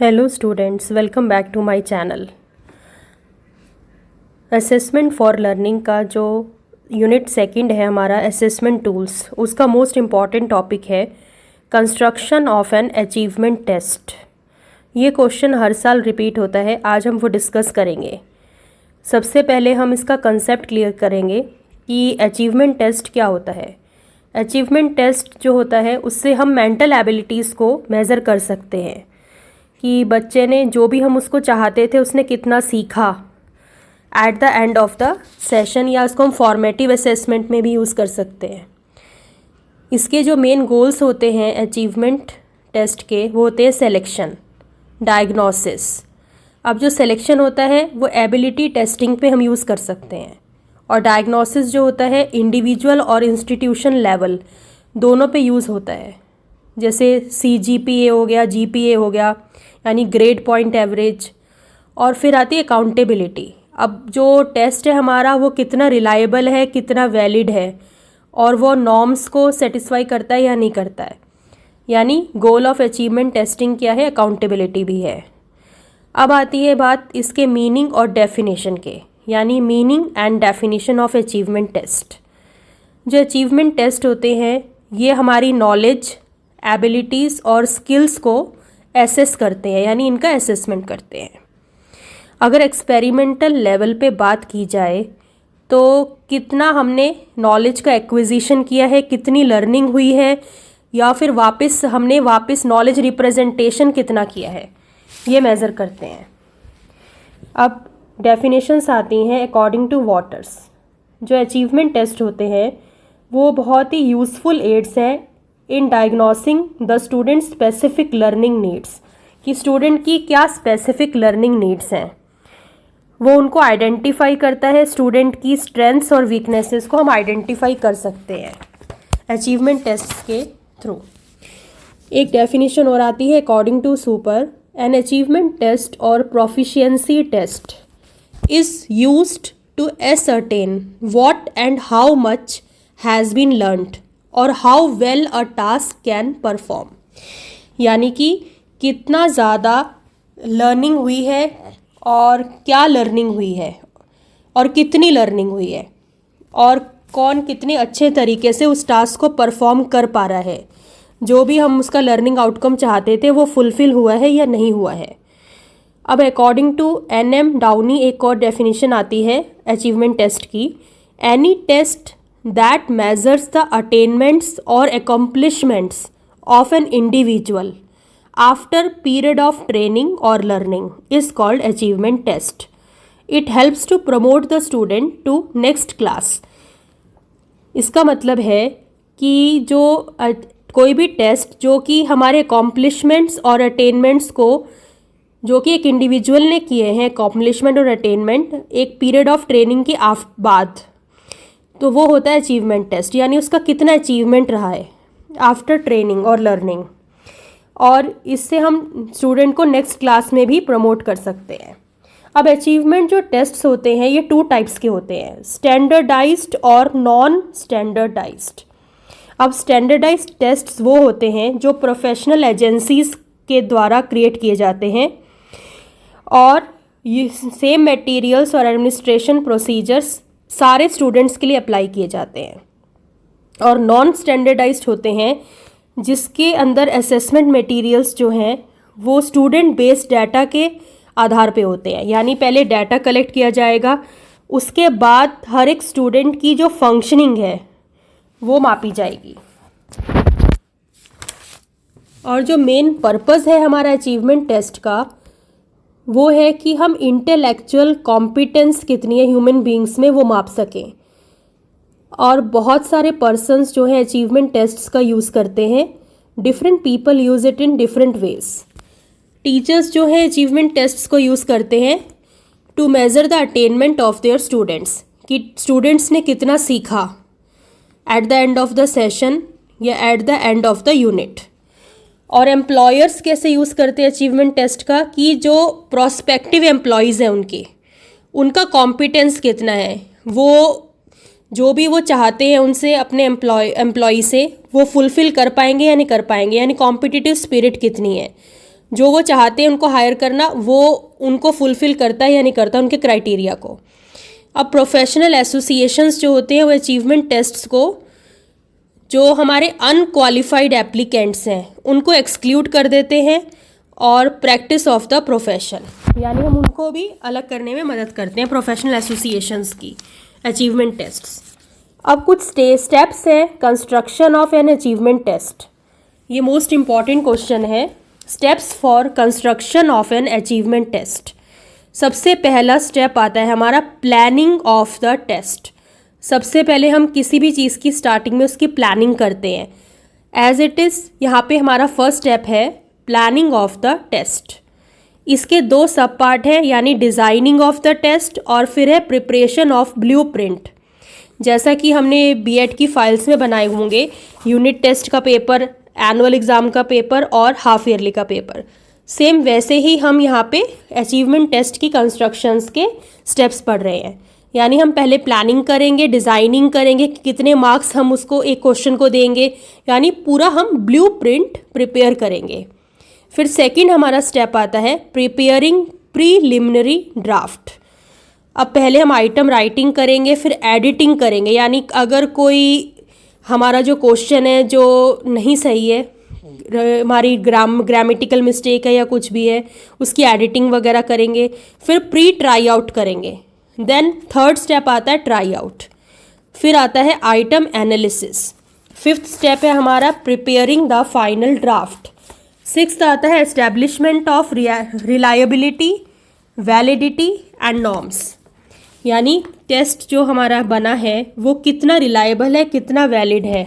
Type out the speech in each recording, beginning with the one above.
Hello students, welcome back to my channel. Assessment for learning का जो unit second है हमारा असेसमेंट टूल्स, उसका मोस्ट इम्पॉर्टेंट टॉपिक है construction of an achievement test. ये question हर साल रिपीट होता है, आज हम वो डिस्कस करेंगे। सबसे पहले हम इसका कंसेप्ट क्लियर करेंगे कि अचीवमेंट टेस्ट क्या होता है। अचीवमेंट टेस्ट जो होता है उससे हम मेंटल एबिलिटीज़ को मेज़र कर सकते हैं कि बच्चे ने जो भी हम उसको चाहते थे उसने कितना सीखा at the end of the session, या इसको हम फॉर्मेटिव असेसमेंट में भी यूज़ कर सकते हैं। इसके जो मेन गोल्स होते हैं अचीवमेंट टेस्ट के, वो होते हैं सिलेक्शन, डायग्नोसिस। अब जो सिलेक्शन होता है वो एबिलिटी टेस्टिंग पे हम यूज़ कर सकते हैं, और डायग्नोसिस जो होता है इंडिविजुअल और इंस्टीट्यूशन लेवल दोनों पे यूज़ होता है। जैसे CGPA हो गया, GPA हो गया, यानी ग्रेड पॉइंट एवरेज। और फिर आती है अकाउंटेबिलिटी। अब जो टेस्ट है हमारा वो कितना रिलायबल है, कितना वैलिड है, और वो नॉर्म्स को सेटिस्फाई करता है या नहीं करता है। यानी गोल ऑफ अचीवमेंट टेस्टिंग क्या है, अकाउंटेबिलिटी भी है। अब आती है बात इसके मीनिंग और डेफिनेशन के, यानी meaning and definition of achievement test. जो अचीवमेंट टेस्ट होते हैं ये हमारी नॉलेज, एबिलिटीज़ और स्किल्स को एसेस करते हैं, यानी इनका असेसमेंट करते हैं। अगर एक्सपेरिमेंटल लेवल पे बात की जाए तो कितना हमने नॉलेज का एक्विजिशन किया है, कितनी लर्निंग हुई है, या फिर हमने वापस नॉलेज रिप्रेजेंटेशन कितना किया है, ये मेज़र करते हैं। अब डेफिनेशंस आती हैं अकॉर्डिंग टू वॉटर्स। जो अचीवमेंट टेस्ट होते हैं वो बहुत ही यूज़फुल एड्स हैं in diagnosing the student specific learning needs, कि स्टूडेंट की क्या स्पेसिफिक लर्निंग नीड्स हैं, वो उनको आइडेंटिफाई करता है। स्टूडेंट की स्ट्रेंथ्स और वीकनेसेस को हम आइडेंटिफाई कर सकते हैं अचीवमेंट टेस्ट के थ्रू। एक डेफिनेशन और आती है according to Super, an achievement test और proficiency test is used to ascertain what and how much has been learnt और how well a task can perform. यानी कि कितना ज़्यादा लर्निंग हुई है, और क्या लर्निंग हुई है, और कितनी लर्निंग हुई है, और कौन कितने अच्छे तरीके से उस टास्क को परफॉर्म कर पा रहा है। जो भी हम उसका लर्निंग आउटकम चाहते थे वो फुलफिल हुआ है या नहीं हुआ है। अब अकॉर्डिंग टू NM डाउनी एक और डेफिनेशन आती है अचीवमेंट टेस्ट की, any test that measures the attainments or accomplishments of an individual after period of training or learning is called achievement test. It helps to promote the student to next class. इसका मतलब है कि जो कोई भी test जो कि हमारे accomplishments और attainments को, जो कि एक इंडिविजुअल ने किए हैं accomplishment और अटेनमेंट, एक पीरियड ऑफ ट्रेनिंग के बाद, तो वो होता है अचीवमेंट टेस्ट। यानी उसका कितना अचीवमेंट रहा है आफ्टर ट्रेनिंग और लर्निंग, और इससे हम स्टूडेंट को नेक्स्ट क्लास में भी प्रमोट कर सकते हैं। अब अचीवमेंट जो टेस्ट्स होते हैं ये 2 टाइप्स के होते हैं, स्टैंडर्डाइज्ड और नॉन स्टैंडर्डाइज्ड। अब स्टैंडर्डाइज्ड टेस्ट्स वो होते हैं जो प्रोफेशनल एजेंसीज के द्वारा क्रिएट किए जाते हैं, और ये सेम मटेरियल्स और एडमिनिस्ट्रेशन प्रोसीजर्स सारे स्टूडेंट्स के लिए अप्लाई किए जाते हैं। और नॉन स्टैंडर्डाइज्ड होते हैं जिसके अंदर असेसमेंट मटेरियल्स जो हैं वो स्टूडेंट बेस्ड डाटा के आधार पे होते हैं। यानी पहले डाटा कलेक्ट किया जाएगा, उसके बाद हर एक स्टूडेंट की जो फंक्शनिंग है वो मापी जाएगी। और जो मेन पर्पस है हमारा अचीवमेंट टेस्ट का वो है कि हम इंटेलेक्चुअल कॉम्पिटेंस कितनी है ह्यूमन बींग्स में वो माप सकें। और बहुत सारे पर्सन्स जो हैं अचीवमेंट टेस्ट्स का यूज़ करते हैं, different people use it in different ways. Teachers जो हैं अचीवमेंट टेस्ट्स को यूज़ करते हैं to measure the attainment of their students, कि स्टूडेंट्स ने कितना सीखा at the end of the session या at the end of the unit. और एम्प्लॉयर्स कैसे यूज़ करते हैं अचीवमेंट टेस्ट का, कि जो प्रोस्पेक्टिव एम्प्लॉयज़ हैं उनका कॉम्पिटेंस कितना है, वो जो भी वो चाहते हैं उनसे अपने एम्प्लॉय से वो फुलफ़िल कर पाएंगे या नहीं कर पाएंगे, यानी कॉम्पिटिटिव स्पिरिट कितनी है। जो वो चाहते हैं उनको हायर करना, वो उनको फुलफ़िल करता है या नहीं करता उनके क्राइटेरिया को। अब प्रोफेशनल एसोसिएशंस जो होते हैं वो अचीवमेंट टेस्ट्स को, जो हमारे अनक्वालिफाइड एप्लीकेंट्स हैं उनको एक्सक्लूड कर देते हैं और प्रैक्टिस ऑफ द प्रोफेशन, यानी हम उनको भी अलग करने में मदद करते हैं प्रोफेशनल एसोसिएशंस की अचीवमेंट टेस्ट्स। अब कुछ स्टेप्स हैं construction of an achievement test. ये मोस्ट इम्पॉर्टेंट क्वेश्चन है। Steps for construction of an achievement test. सबसे पहला स्टेप आता है हमारा प्लानिंग ऑफ द टेस्ट। सबसे पहले हम किसी भी चीज़ की स्टार्टिंग में उसकी प्लानिंग करते हैं। एज इट इज़ यहाँ पे हमारा फर्स्ट स्टेप है प्लानिंग ऑफ द टेस्ट। इसके दो सब पार्ट हैं, यानी डिज़ाइनिंग ऑफ द टेस्ट और फिर है प्रिपरेशन ऑफ ब्लूप्रिंट। जैसा कि हमने बीएड की फाइल्स में बनाए होंगे, यूनिट टेस्ट का पेपर, एनुअल एग्ज़ाम का पेपर और हाफ ईयरली का पेपर, सेम वैसे ही हम यहाँ पे अचीवमेंट टेस्ट की कंस्ट्रक्शंस के स्टेप्स पढ़ रहे हैं। यानी हम पहले प्लानिंग करेंगे, डिज़ाइनिंग करेंगे कि कितने मार्क्स हम उसको एक क्वेश्चन को देंगे, यानी पूरा हम ब्लूप्रिंट प्रिपेयर करेंगे। फिर सेकंड हमारा स्टेप आता है प्रिपेयरिंग प्रीलिमिनरी ड्राफ्ट। अब पहले हम आइटम राइटिंग करेंगे, फिर एडिटिंग करेंगे, यानी अगर कोई हमारा जो क्वेश्चन है जो नहीं सही है, हमारी ग्रामेटिकल मिस्टेक है या कुछ भी है, उसकी एडिटिंग वगैरह करेंगे। फिर प्री ट्राई आउट करेंगे। देन थर्ड स्टेप आता है ट्राई आउट। फिर आता है आइटम एनालिसिस। फिफ्थ स्टेप है हमारा preparing the final draft. Sixth आता है establishment of reliability, validity and norms, यानी टेस्ट जो हमारा बना है वो कितना रिलायबल है, कितना वैलिड है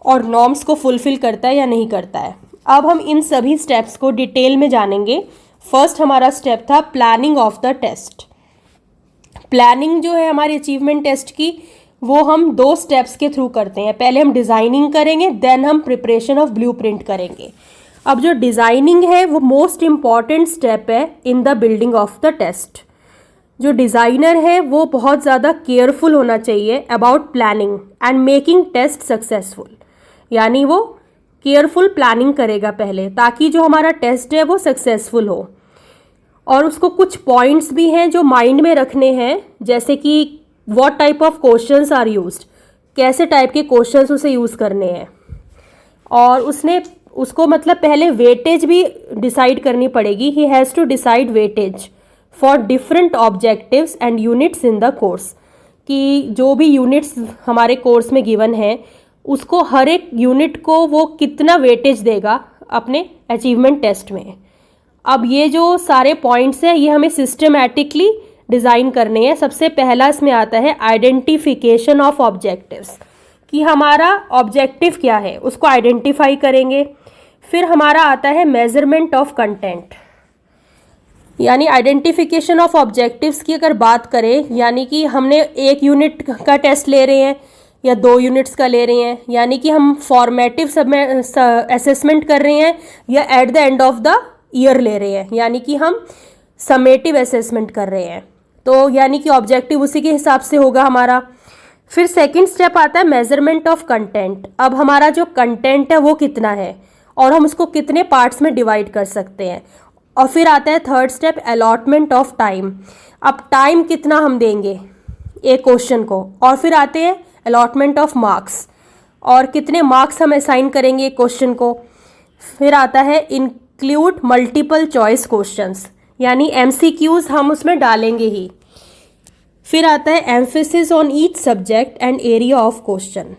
और नॉर्म्स को फुलफ़िल करता है या नहीं करता है। अब हम इन सभी स्टेप्स को डिटेल में जानेंगे। फर्स्ट हमारा स्टेप था planning of the test. Planning जो है हमारी अचीवमेंट टेस्ट की, वो हम दो स्टेप्स के थ्रू करते हैं। पहले हम डिज़ाइनिंग करेंगे, देन हम प्रिपरेशन ऑफ ब्लूप्रिंट करेंगे। अब जो डिज़ाइनिंग है वो मोस्ट इम्पॉर्टेंट स्टेप है in the building of the test. जो डिज़ाइनर है वो बहुत ज़्यादा केयरफुल होना चाहिए about planning and making test successful, यानी वो केयरफुल प्लानिंग करेगा पहले, ताकि जो हमारा टेस्ट है वो सक्सेसफुल हो। और उसको कुछ पॉइंट्स भी हैं जो माइंड में रखने हैं, जैसे कि what type of questions are used, कैसे टाइप के क्वेश्चंस उसे यूज़ करने हैं। और उसको मतलब पहले वेटेज भी डिसाइड करनी पड़ेगी। He has to decide weightage for different objectives and units in the course, कि जो भी यूनिट्स हमारे कोर्स में गिवन है उसको हर एक यूनिट को वो कितना वेटेज देगा अपने अचीवमेंट टेस्ट में। अब ये जो सारे पॉइंट्स हैं ये हमें सिस्टमैटिकली डिज़ाइन करने हैं। सबसे पहला इसमें आता है आइडेंटिफिकेशन ऑफ ऑब्जेक्टिव्स, कि हमारा ऑब्जेक्टिव क्या है उसको आइडेंटिफाई करेंगे। फिर हमारा आता है मेजरमेंट ऑफ कंटेंट, यानी आइडेंटिफिकेशन ऑफ ऑब्जेक्टिव्स की अगर बात करें, यानी कि हमने एक यूनिट का टेस्ट ले रहे हैं या 2 यूनिट्स का ले रहे हैं, यानी कि हम फॉर्मेटिव असेसमेंट कर रहे हैं या at the end of the year ले रहे हैं, यानी कि हम समेटिव असेसमेंट कर रहे हैं। तो यानी कि ऑब्जेक्टिव उसी के हिसाब से होगा हमारा। फिर सेकंड स्टेप आता है मेजरमेंट ऑफ कंटेंट। अब हमारा जो कंटेंट है वो कितना है और हम उसको कितने पार्ट्स में डिवाइड कर सकते हैं। और फिर आता है third step allotment of time. अब टाइम कितना हम देंगे एक क्वेश्चन को। और फिर आते हैं अलॉटमेंट ऑफ मार्क्स, और कितने मार्क्स हम असाइन करेंगे एक क्वेश्चन को। फिर आता है इंक्लूड मल्टीपल चॉइस क्वेश्चंस, यानी MCQs हम उसमें डालेंगे ही। फिर आता है emphasis on each subject and area of question,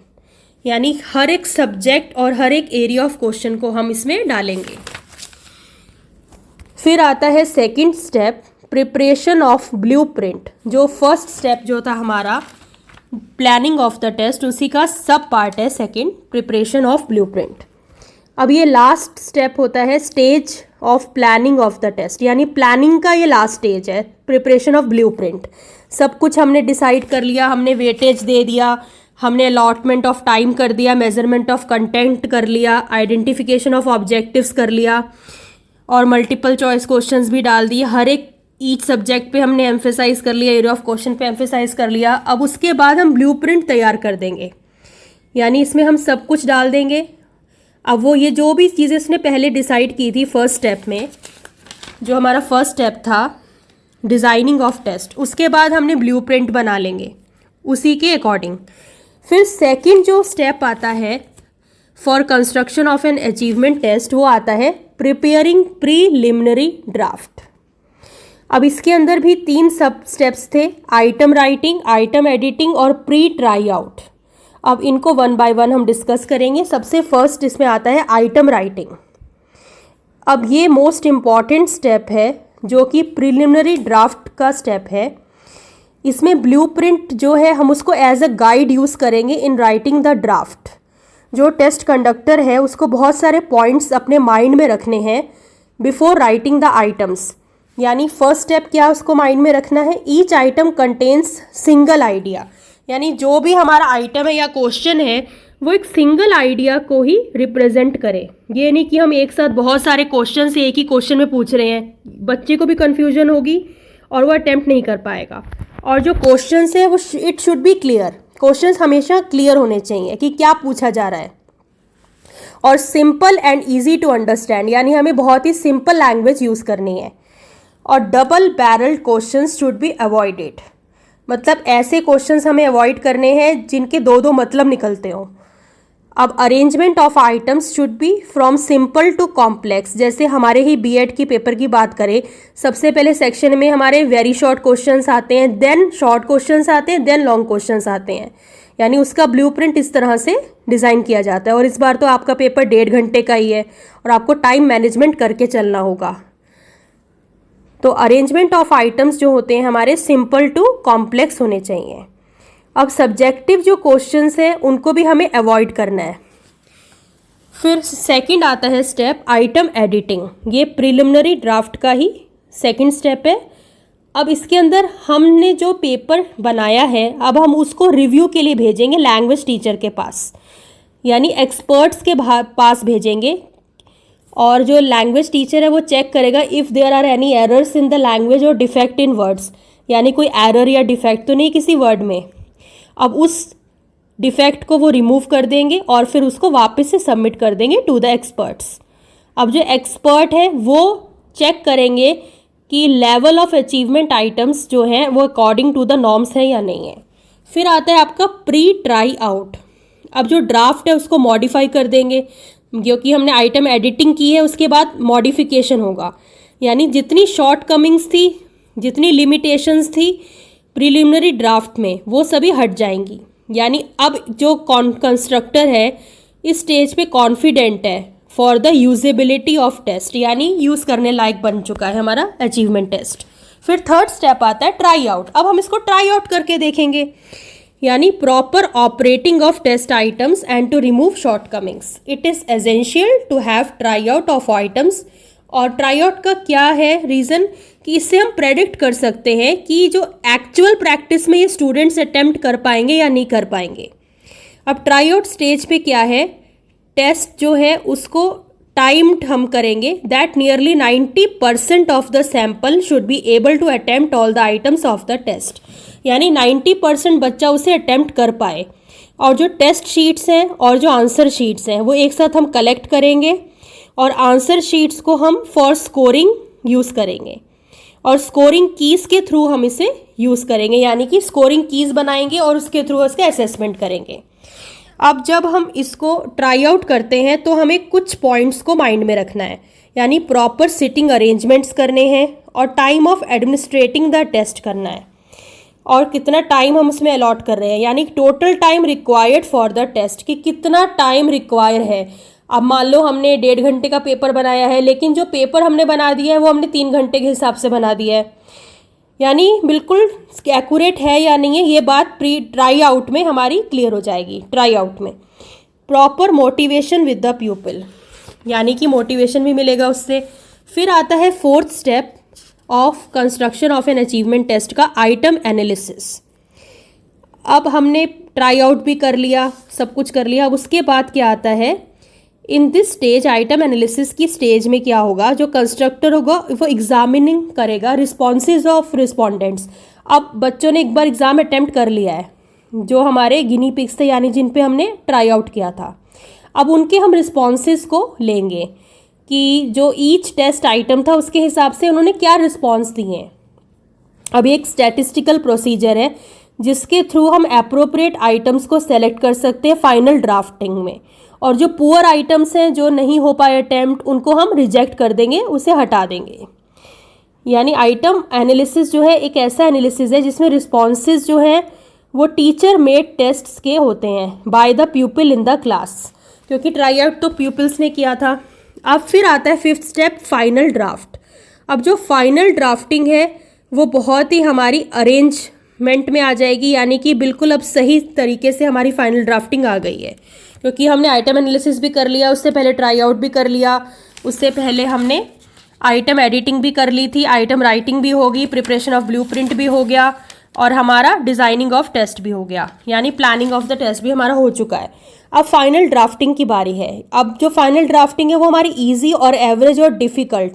यानी हर एक सब्जेक्ट और हर एक एरिया ऑफ क्वेश्चन को हम इसमें डालेंगे। फिर आता है second step preparation of blueprint. जो फर्स्ट स्टेप जो था हमारा प्लानिंग ऑफ द टेस्ट, उसी का सब पार्ट है सेकंड, प्रिपरेशन ऑफ ब्लूप्रिंट। अब ये लास्ट स्टेप होता है stage of planning of the test, यानी प्लानिंग का ये लास्ट स्टेज है, प्रिपरेशन ऑफ ब्लूप्रिंट। सब कुछ हमने डिसाइड कर लिया, हमने वेटेज दे दिया, हमने अलॉटमेंट ऑफ टाइम कर दिया, मेजरमेंट ऑफ कंटेंट कर लिया, आइडेंटिफिकेशन ऑफ ऑब्जेक्टिव्स कर लिया और मल्टीपल चॉइस क्वेश्चंस भी डाल दिए। हर एक ईच सब्जेक्ट पे हमने एम्फेसाइज कर लिया, एरिया ऑफ क्वेश्चन पे एम्फेसाइज कर लिया। अब उसके बाद हम ब्लूप्रिंट तैयार कर देंगे, यानी इसमें हम सब कुछ डाल देंगे। अब वो ये जो भी चीज़ें उसने पहले डिसाइड की थी फर्स्ट स्टेप में, जो हमारा फर्स्ट स्टेप था डिज़ाइनिंग ऑफ टेस्ट, उसके बाद हमने ब्लूप्रिंट बना लेंगे उसी के अकॉर्डिंग। फिर सेकंड जो स्टेप आता है for construction of an achievement test, वो आता है प्रिपेयरिंग प्रीलिमिनरी ड्राफ्ट। अब इसके अंदर भी 3 सब स्टेप्स थे, आइटम राइटिंग, आइटम एडिटिंग और प्री ट्राई आउट। अब इनको 1 बाय 1 हम डिस्कस करेंगे। सबसे फर्स्ट इसमें आता है आइटम राइटिंग। अब ये मोस्ट इम्पॉर्टेंट स्टेप है जो कि प्रीलिमिनरी ड्राफ्ट का स्टेप है। इसमें ब्लूप्रिंट जो है हम उसको एज अ गाइड यूज़ करेंगे इन राइटिंग द ड्राफ्ट। जो टेस्ट कंडक्टर है उसको बहुत सारे पॉइंट्स अपने माइंड में रखने हैं बिफोर राइटिंग द आइटम्स। यानी फर्स्ट स्टेप क्या उसको माइंड में रखना है, each item contains single idea. यानी जो भी हमारा आइटम है या क्वेश्चन है वो एक सिंगल आइडिया को ही रिप्रेजेंट करे। ये नहीं कि हम एक साथ बहुत सारे क्वेश्चन से एक ही क्वेश्चन में पूछ रहे हैं, बच्चे को भी कन्फ्यूजन होगी और वो अटेम्प्ट नहीं कर पाएगा। और जो क्वेश्चन है वो it should be clear, question हमेशा क्लियर होने चाहिए कि क्या पूछा जा रहा है। और simple and easy to understand, यानी हमें बहुत ही सिंपल लैंग्वेज यूज़ करनी है। और double barrelled questions should be avoided, मतलब ऐसे क्वेश्चंस हमें अवॉइड करने हैं जिनके 2-2 मतलब निकलते हों। अब arrangement of items should be from simple to complex. जैसे हमारे ही बीएड की पेपर की बात करें, सबसे पहले सेक्शन में हमारे वेरी शॉर्ट क्वेश्चंस आते हैं, देन शॉर्ट क्वेश्चंस आते हैं, देन लॉन्ग क्वेश्चंस आते हैं। यानी उसका ब्लूप्रिंट इस तरह से डिज़ाइन किया जाता है। और इस बार तो आपका पेपर 1.5 घंटे का ही है और आपको टाइम मैनेजमेंट करके चलना होगा। तो अरेंजमेंट ऑफ आइटम्स जो होते हैं हमारे सिंपल टू कॉम्प्लेक्स होने चाहिए। अब सब्जेक्टिव जो क्वेश्चंस हैं उनको भी हमें अवॉइड करना है। फिर सेकंड आता है स्टेप आइटम एडिटिंग। ये प्रिलिमिनरी ड्राफ्ट का ही सेकंड स्टेप है। अब इसके अंदर हमने जो पेपर बनाया है अब हम उसको रिव्यू के लिए भेजेंगे लैंग्वेज टीचर के पास, यानी एक्सपर्ट्स के पास भेजेंगे। और जो लैंग्वेज टीचर है वो चेक करेगा if there are any errors in the language और डिफेक्ट इन वर्ड्स, यानी कोई एरर या डिफेक्ट तो नहीं किसी वर्ड में। अब उस डिफेक्ट को वो रिमूव कर देंगे और फिर उसको वापस से सबमिट कर देंगे टू द एक्सपर्ट्स। अब जो एक्सपर्ट है वो चेक करेंगे कि लेवल ऑफ अचीवमेंट आइटम्स जो हैं वो अकॉर्डिंग टू द नॉर्म्स है या नहीं है। फिर आता है आपका प्री ट्राई आउट। अब जो ड्राफ्ट है उसको मॉडिफाई कर देंगे, क्योंकि हमने आइटम एडिटिंग की है उसके बाद मॉडिफिकेशन होगा। यानी जितनी शॉर्ट कमिंग्स थी, जितनी लिमिटेशंस थी प्रीलिमिनरी ड्राफ्ट में, वो सभी हट जाएंगी। यानी अब जो कंस्ट्रक्टर है इस स्टेज पे कॉन्फिडेंट है for the usability of test, यानी यूज़ करने लायक बन चुका है हमारा अचीवमेंट टेस्ट। फिर थर्ड स्टेप आता है ट्राई आउट। अब हम इसको ट्राई आउट करके देखेंगे, यानी proper operating of test items and to remove shortcomings. It is essential to have try out of items. और ट्राई आउट का क्या है रीज़न कि इससे हम प्रेडिक्ट कर सकते हैं कि जो एक्चुअल प्रैक्टिस में ये स्टूडेंट्स अटेम्प्ट कर पाएंगे या नहीं कर पाएंगे। अब ट्राई आउट स्टेज पे क्या है, टेस्ट जो है उसको टाइम्ड हम करेंगे that nearly 90% of the sample should be able to attempt all the items of the test, यानी 90% बच्चा उसे अटेम्प्ट कर पाए। और जो टेस्ट शीट्स हैं और जो आंसर शीट्स हैं वो एक साथ हम कलेक्ट करेंगे और आंसर शीट्स को हम फॉर स्कोरिंग यूज़ करेंगे और स्कोरिंग कीज़ के थ्रू हम इसे यूज़ करेंगे, यानी कि स्कोरिंग कीज़ बनाएंगे और उसके थ्रू उसका असेसमेंट करेंगे। अब जब हम इसको ट्राई आउट करते हैं तो हमें कुछ पॉइंट्स को माइंड में रखना है, यानी प्रॉपर सिटिंग अरेंजमेंट्स करने हैं और time of administrating the test करना है और कितना टाइम हम उसमें अलॉट कर रहे हैं, यानी total time required for the test कि कितना टाइम रिक्वायर है। अब मान लो हमने 1.5 घंटे का पेपर बनाया है, लेकिन जो पेपर हमने बना दिया है वो हमने 3 घंटे के हिसाब से बना दिया है, यानी बिल्कुल एक्यूरेट है या नहीं है ये बात प्री ट्राई आउट में हमारी क्लियर हो जाएगी। ट्राई आउट में proper motivation with the pupil, यानी कि मोटिवेशन भी मिलेगा उससे। फिर आता है fourth step of construction of an achievement test का आइटम एनालिसिस। अब हमने ट्राई आउट भी कर लिया, सब कुछ कर लिया। अब उसके बाद क्या आता है, in this stage item analysis की स्टेज में क्या होगा, जो कंस्ट्रक्टर होगा वो एग्जामिनिंग करेगा रिस्पॉन्सेज ऑफ रिस्पोंडेंट्स। अब बच्चों ने एक बार एग्ज़ाम अटेम्प्ट कर लिया है, जो हमारे गिनी पिग्स थे यानी जिन पे हमने ट्राई आउट किया था। अब उनके हम रिस्पॉन्सेस को लेंगे कि जो ईच टेस्ट आइटम था उसके हिसाब से उन्होंने क्या रिस्पॉन्स दिए हैं। अब एक स्टैटिस्टिकल प्रोसीजर है जिसके थ्रू हम एप्रोप्रिएट आइटम्स को सेलेक्ट कर सकते हैं फाइनल ड्राफ्टिंग में, और जो पुअर आइटम्स हैं जो नहीं हो पाए अटेम्प्ट उनको हम रिजेक्ट कर देंगे, उसे हटा देंगे। यानी आइटम एनालिसिस जो है एक ऐसा एनालिसिस है जिसमें रिस्पॉन्सेज जो है वो टीचर मेड टेस्ट्स के होते हैं by the प्यूपिल in the class, क्योंकि ट्राई आउट तो प्यूपिल्स ने किया था। अब फिर आता है फिफ्थ स्टेप, फाइनल ड्राफ्ट। अब जो फाइनल ड्राफ्टिंग है वो बहुत ही हमारी अरेंजमेंट में आ जाएगी, यानी कि बिल्कुल अब सही तरीके से हमारी फाइनल ड्राफ्टिंग आ गई है, क्योंकि हमने आइटम एनालिसिस भी कर लिया, उससे पहले ट्राई आउट भी कर लिया, उससे पहले हमने आइटम एडिटिंग भी कर ली थी, आइटम राइटिंग भी होगी, प्रिपरेशन ऑफ ब्लूप्रिंट भी हो गया, और हमारा डिज़ाइनिंग ऑफ टेस्ट भी हो गया, यानी प्लानिंग ऑफ द टेस्ट भी हमारा हो चुका है। अब फाइनल ड्राफ्टिंग की बारी है। अब जो फाइनल ड्राफ्टिंग है वो हमारी इजी और एवरेज और डिफ़िकल्ट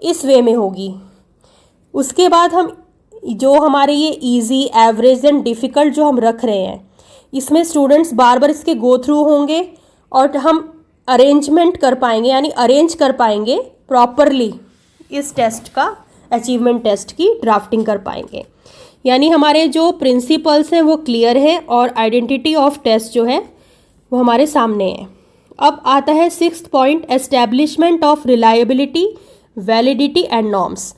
इस वे में होगी। उसके बाद हम जो हमारे ये इजी, एवरेज एंड डिफ़िकल्ट जो हम रख रहे हैं, इसमें स्टूडेंट्स बार बार इसके गो थ्रू होंगे और हम अरेंजमेंट कर पाएंगे, यानी अरेंज कर पाएंगे प्रॉपरली इस टेस्ट का, अचीवमेंट टेस्ट की ड्राफ्टिंग कर पाएंगे। यानी हमारे जो प्रिंसिपल्स हैं वो क्लियर हैं और आइडेंटिटी ऑफ टेस्ट जो है वो हमारे सामने है। अब आता है sixth point, establishment of reliability, validity and norms.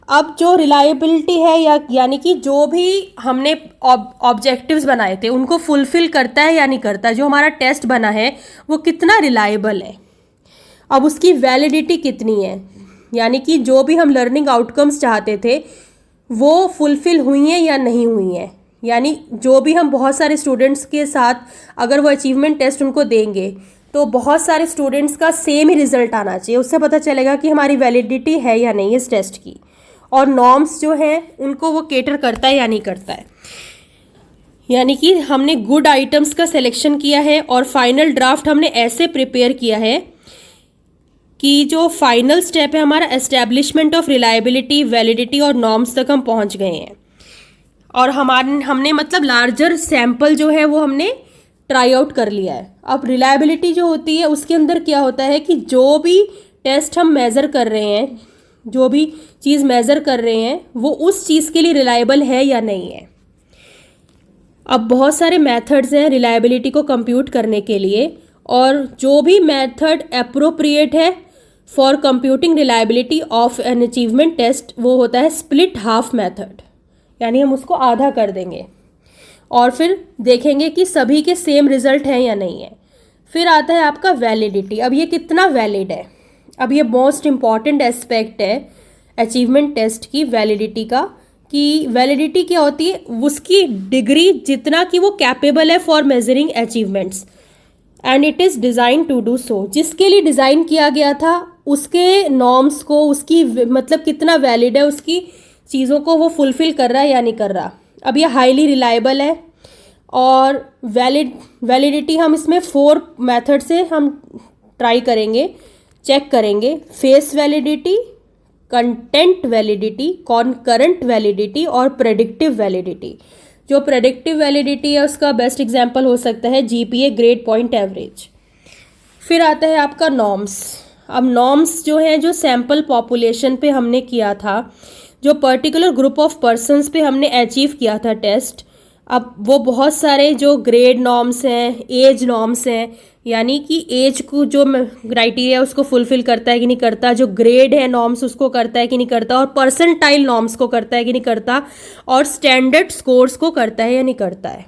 अब जो रिलायबिलिटी है यानी कि जो भी हमने ऑब्जेक्टिव्स बनाए थे उनको फुलफिल करता है या नहीं करता, जो हमारा टेस्ट बना है वो कितना रिलायबल है। अब उसकी वैलिडिटी कितनी है, यानी कि जो भी हम लर्निंग आउटकम्स चाहते थे वो फुलफिल हुई हैं या नहीं हुई हैं। यानी जो भी हम बहुत सारे स्टूडेंट्स के साथ अगर वो अचीवमेंट टेस्ट उनको देंगे तो बहुत सारे स्टूडेंट्स का सेम ही रिजल्ट आना चाहिए, उससे पता चलेगा कि हमारी वैलिडिटी है या नहीं इस टेस्ट की। और नॉर्म्स जो हैं उनको वो केटर करता है या नहीं करता है। यानी कि हमने गुड आइटम्स का सिलेक्शन किया है और फाइनल ड्राफ्ट हमने ऐसे प्रिपेयर किया है कि जो फाइनल स्टेप है हमारा एस्टैब्लिशमेंट ऑफ रिलायबिलिटी, वैलिडिटी और नॉर्म्स तक हम पहुंच गए हैं। और हमने मतलब लार्जर सैंपल जो है वो हमने ट्राई आउट कर लिया है। अब रिलायबिलिटी जो होती है उसके अंदर क्या होता है कि जो भी टेस्ट हम मेज़र कर रहे हैं, जो भी चीज़ मेज़र कर रहे हैं वो उस चीज़ के लिए रिलायबल है या नहीं है। अब बहुत सारे मेथड्स हैं रिलायबिलिटी को कंप्यूट करने के लिए, और जो भी मेथड एप्रोप्रिएट है for computing reliability of an achievement test वो होता है स्प्लिट हाफ मेथड, यानी हम उसको आधा कर देंगे और फिर देखेंगे कि सभी के सेम रिजल्ट हैं या नहीं है। फिर आता है आपका वैलिडिटी। अब ये कितना वैलिड है, अब ये मोस्ट इम्पॉर्टेंट एस्पेक्ट है अचीवमेंट टेस्ट की, वैलिडिटी का। कि वैलिडिटी क्या होती है, उसकी डिग्री जितना कि वो कैपेबल है for measuring achievements and it is design to do so. जिसके लिए डिज़ाइन किया गया था उसके नॉर्म्स को, उसकी मतलब कितना वैलिड है, उसकी चीज़ों को वो फुलफ़िल कर रहा है या नहीं कर रहा। अब ये हाईली रिलायबल है। और वैलिडिटी हम इसमें 4 मेथड से हम ट्राई करेंगे, चेक करेंगे। Face validity, content validity, concurrent validity और प्रेडिक्टिव वैलिडिटी। जो प्रेडिक्टिव वैलिडिटी है उसका बेस्ट एग्जांपल हो सकता है जीपीए, ग्रेड पॉइंट एवरेज। फिर आता है आपका नॉर्म्स। अब नॉर्म्स जो है जो सैम्पल पॉपुलेशन पे हमने किया था, जो पर्टिकुलर ग्रुप ऑफ पर्सन्स पे हमने अचीव किया था टेस्ट, अब वो बहुत सारे जो ग्रेड नॉर्म्स हैं, एज नॉर्म्स हैं, यानी कि एज को जो क्राइटेरिया उसको फुलफिल करता है कि नहीं करता, जो ग्रेड है नॉर्म्स उसको करता है कि नहीं करता, और परसेंटाइल नॉर्म्स को करता है कि नहीं करता, और स्टैंडर्ड स्कोर्स को करता है या नहीं करता है।